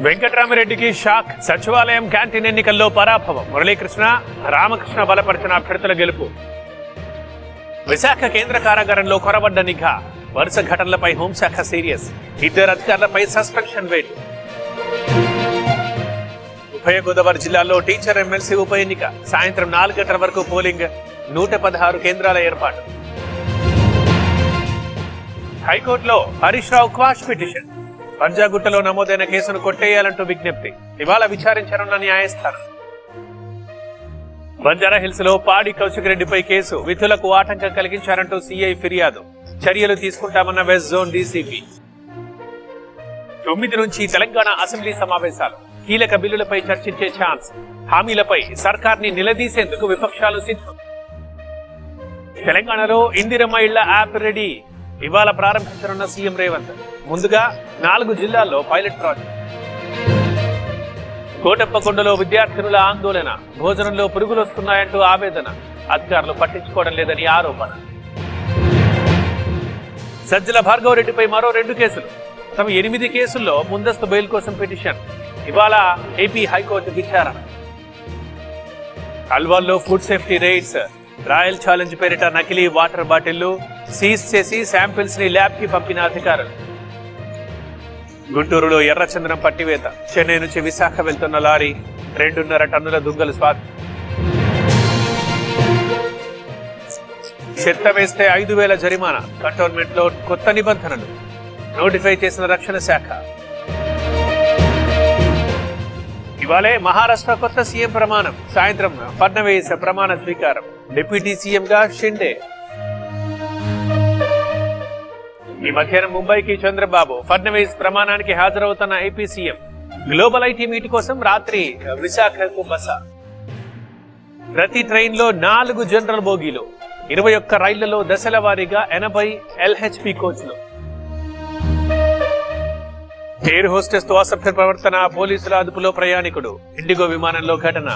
వెంకటరామిరెడ్డికి shock. సచివాలయం canteen ఎన్నికల్లో పరాభవం. మురళీకృష్ణ, రామకృష్ణ బలపరిచిన అభ్యర్థుల గెలుపు. విశాఖ కేంద్ర కారాగారంలో కొరబడ్డ నిఘా. వరుస ఘటనలపై హోంశాఖ సీరియస్. 2 అధికారులపై సస్పెన్షన్ వేటు. ఉభయ గోదావరి జిల్లాల్లో టీచర్ ఎమ్మెల్సీ ఉప ఎన్నిక. సాయంత్రం 4 గంటల వరకు పోలింగ్. 116 కేంద్రాల ఏర్పాటు. హైకోర్టులో హరీష్ రావు క్వాష్ పిటిషన్. పంజాగుట్టలో నమోదైన కేసును కొట్టేయాలంటూ విజ్ఞప్తి. ఇవాళ విచారించనున్న న్యాయస్థానం. బంజారాహిల్స్ లో పాడి కౌశిక్ రెడ్డిపై కేసు. విధులకు ఆటంకం కలిగించారంటూ సీఐ ఫిర్యాదు. చర్యలు తీసుకుంటామన్న వెస్ట్ జోన్ డీసీపీ. 9 నుంచి తెలంగాణ అసెంబ్లీ సమావేశాలు. కీలక బిల్లులపై చర్చించే ఛాన్స్. హామీలపై సర్కార్ని నిలదీసేందుకు విపక్షాలు సిద్ధం. తెలంగాణలో ఇందిరమ్మ ఇళ్ల యాప్ రెడీ. ఇవాళ ప్రారంభించనున్న సీఎం రేవంత్. ముందుగా 4 జిల్లాల్లో పైలట్ ప్రాజెక్ట్. కోటప్పకొండలో విద్యార్థినుల ఆందోళన. భోజనంలో పురుగులు వస్తున్నాయంటూ ఆవేదన. అధికారులు పట్టించుకోవడం లేదని ఆరోపణ. సజ్జల భార్గవరెడ్డిపై మరో 2 కేసులు. తమ 8 కేసుల్లో ముందస్తు బెయిల్ కోసం పిటిషన్. ఇవాళ ఏపీ హైకోర్టు విచారణ. అల్వాల్లో food safety raids. Royal Challenge పేరిట నకిలీ వాటర్ బాటిళ్లు సీజ్ చేసి శాంపిల్స్ ని ల్యాబ్ కి పంపిన అధికారులు. గుంటూరులో ఎర్రచందనం పట్టివేత. చెన్నై నుంచి విశాఖ వెళ్తున్న లారీ. 2.5 టన్నుల దుంగలు స్వాధీనం. చెత్త వేస్తే 5,000 జరిమానా. కంటోన్మెంట్ లో కొత్త నిబంధనలు నోటిఫై చేసిన రక్షణ శాఖ. ఇవాళే మహారాష్ట్ర కొత్త సీఎం ప్రమాణం. సాయంత్రం ఫడ్నవీస్ ప్రమాణ స్వీకారం. డిప్యూటీ సీఎం గా షిండే. ఈ మధ్యాహ్నం ముంబైకి చంద్రబాబు. ఫడ్నవీస్ ప్రమాణానికి హాజరవుతున్న AP CM. Global IT meet కోసం రాత్రి విశాఖకు బస. ప్రతి ట్రైన్ లో 4 జనరల్ బోగీలు. 21 రైళ్లలో దశల వారీగా 80 LHP కోచ్లు. ఎయిర్ హోస్టెస్ తో అసభ్య ప్రవర్తన. పోలీసుల అదుపులో ప్రయాణికుడు. ఇండిగో విమానంలో ఘటన.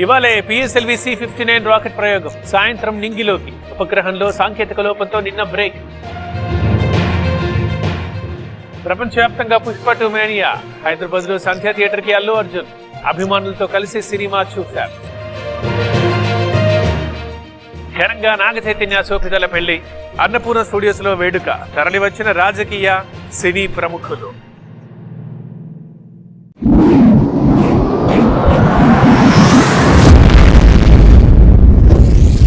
ఇవాళే PSLV C-59 రాకెట్ ప్రయోగం. సాయంత్రం నింగిలోకి. ఉపగ్రహంలో సాంకేతిక లోపంతో నిన్న బ్రేక్. ప్రపంచవ్యాప్తంగా పుష్ప 2 మేనియా. హైదరాబాద్ లో సంధ్యా థియేటర్ కి అల్లు అర్జున్ అభిమానులతో కలిసి సినిమా చూశారు. ఘనంగా నాగ చైతన్య సోఫితల పెళ్లి. అన్నపూర్ణ స్టూడియోస్ లో వేడుక. తరలివచ్చిన రాజకీయ సినీ ప్రముఖులు.